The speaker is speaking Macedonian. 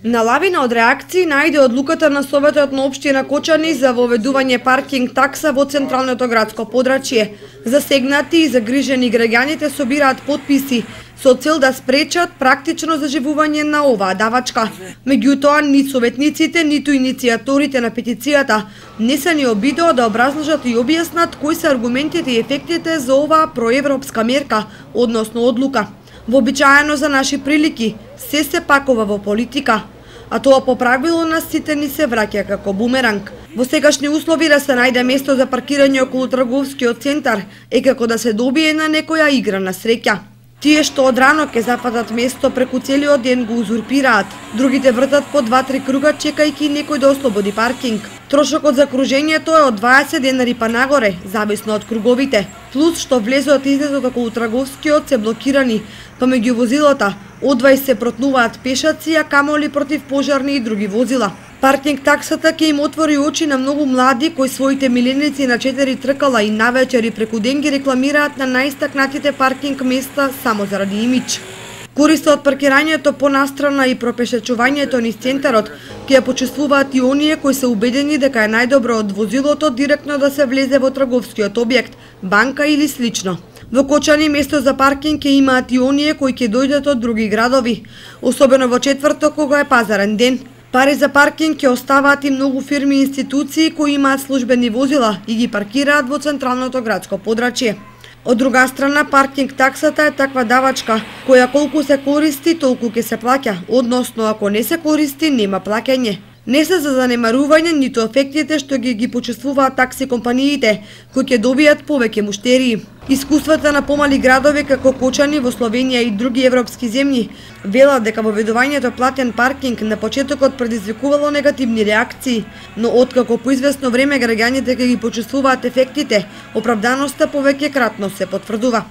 На лавина од реакции најде одлуката на Советот на општина Кочани за воведување паркинг такса во централното градско подрачје. Засегнати и загрижени граѓаните собираат потписи со цел да спречат практично заживување на оваа давачка. Меѓутоа, ни советниците, ниту иницијаторите на петицијата не се ни обидоа да образложат и објаснат кои се аргументите и ефектите за оваа проевропска мерка, односно одлука. Вообичаено за наши прилики, се пакува во политика, а тоа по правило на сите ни се враќа како бумеранг. Во сегашни услови да се најде место за паркирање околу трговскиот центар е како да се добие на некоја игра на среќа. Тие што одрано ке запатат место преку целиот ден го узурпираат, другите вртат по 2-3 круга чекајќи некој да ослободи паркинг. Трошокот за кружењето е од 20 денари па нагоре, зависно од круговите. Плюс што влезот и излезот околу трговскиот се блокирани, па меѓу возилата одвај се протнуваат пешаци, а камоли против пожарни и други возила. Паркинг таксата ќе им отвори очи на многу млади кои своите миленици на 4 тркала и навечер и преку ден ги рекламираат на најстакнатите паркинг места само заради имидж. Користа од паркирањето понастрана и пропешачувањето низ центарот ќе ја почувствуваат и оние кои се убедени дека е најдобро од возилото директно да се влезе во трговскиот објект, банка или слично. Во Кочани место за паркинг ќе имаат и оние кои ќе дојдат од други градови, особено во четврток кога е пазарен ден. Пари за паркинг ќе оставаат и многу фирми и институции кои имаат службени возила и ги паркираат во централното градско подрачје. Од друга страна, паркинг таксата е таква давачка, која колку се користи, толку ќе се плаќа, односно ако не се користи, нема плаќање. Не се за занемарување ниту ефектите што ги почувствуваат такси компаниите, кои ќе добијат повеќе муштерии. Искуствата на помали градови како Кочани во Словенија и други европски земји велат дека воведувањето платен паркинг на почетокот предизвикувало негативни реакции, но откако по извесно време граѓаните ќе ги почувствуваат ефектите, оправданоста повеќе кратно се потврдува.